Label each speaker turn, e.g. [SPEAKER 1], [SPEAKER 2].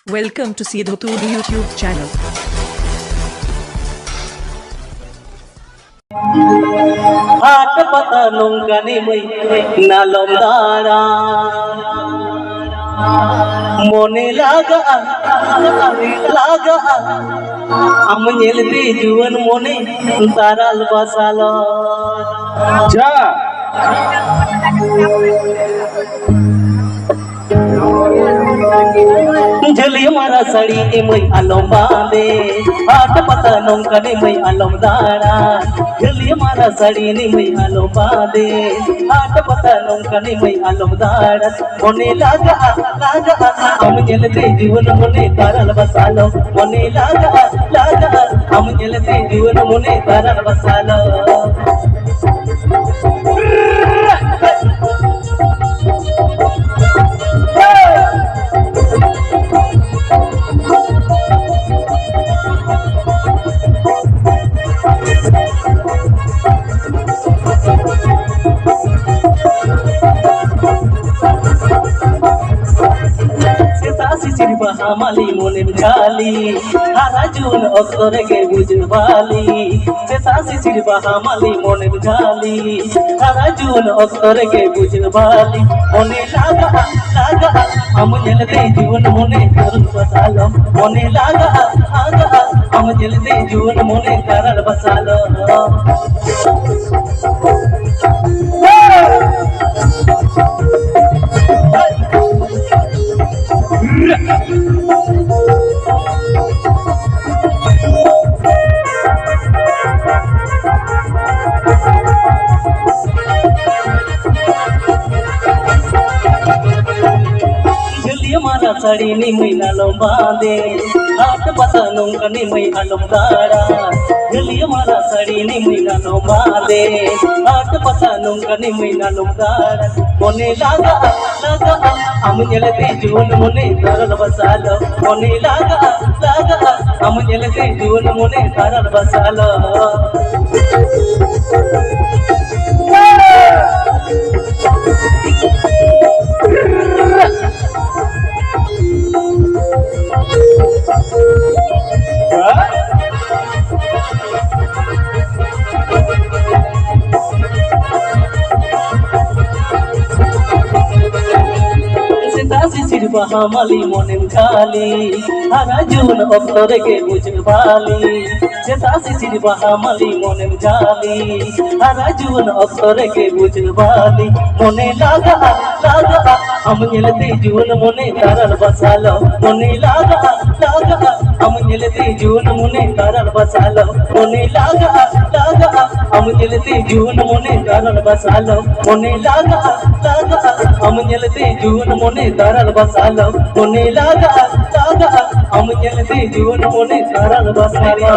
[SPEAKER 1] Welcome to Sidhotud YouTube channel.
[SPEAKER 2] হাট পাতা নৌকা নেমে নালম দাঁড়া মনে লাগা আমি এলতে জীবন মনে তারাল বাসালো
[SPEAKER 3] যা
[SPEAKER 2] झलिया मारा साड़ी मई आलम बांधे हाट पता नौका ने मई आलम दाड़ा झलिया मारा साड़ी ने मई आलम बांधे हाट पता नौका ने मई आलम दाड़ा मोने लागा हम जलते जीवन मोने तारल बसालो मोने लागा हम जलते जीवन मोने तारल बसालो হামালি মনে জালি হারা জুন অক্তরে গে বুঝবালি চেতাসি চিরবা হামালি মনে জালি হারা জুন অক্তরে গে বুঝবালি মনে লাগা हम जलते जीवन मोने करल बसालो मोने लागা हम जलते जीवन मोने करल बसालो मारा साड़ी नी मई नालम बांधे हाट पता नौका नी मई आलम दाड़ा झलिया मारा साड़ी नी मई नालम बांधे हाट पता नौका नी मई नालम दाड़ा मोने लागा हम जलते जीवन मोने तारल बसालो मोने लागा हम जलते जीवन मोने तारल बसालो হামালি মনে খালি হারা জুন অক্তরে গে বুঝবালি চেতাসি চিরবা হামালি মনে জালি হারা জুন অক্তরে গে বুঝবালি মনে লাগা हम जलते जीवन मोने तारल बसालो मोने लागা हम जलते जीवन मोने तारल बसालो मोने लागा हम जलते जीवन मोने तारल बसालो मोने लागा हम जलते जीवन मोने तारल बसालो मोने लागा हम जलते जीवन मोने तारल बसालो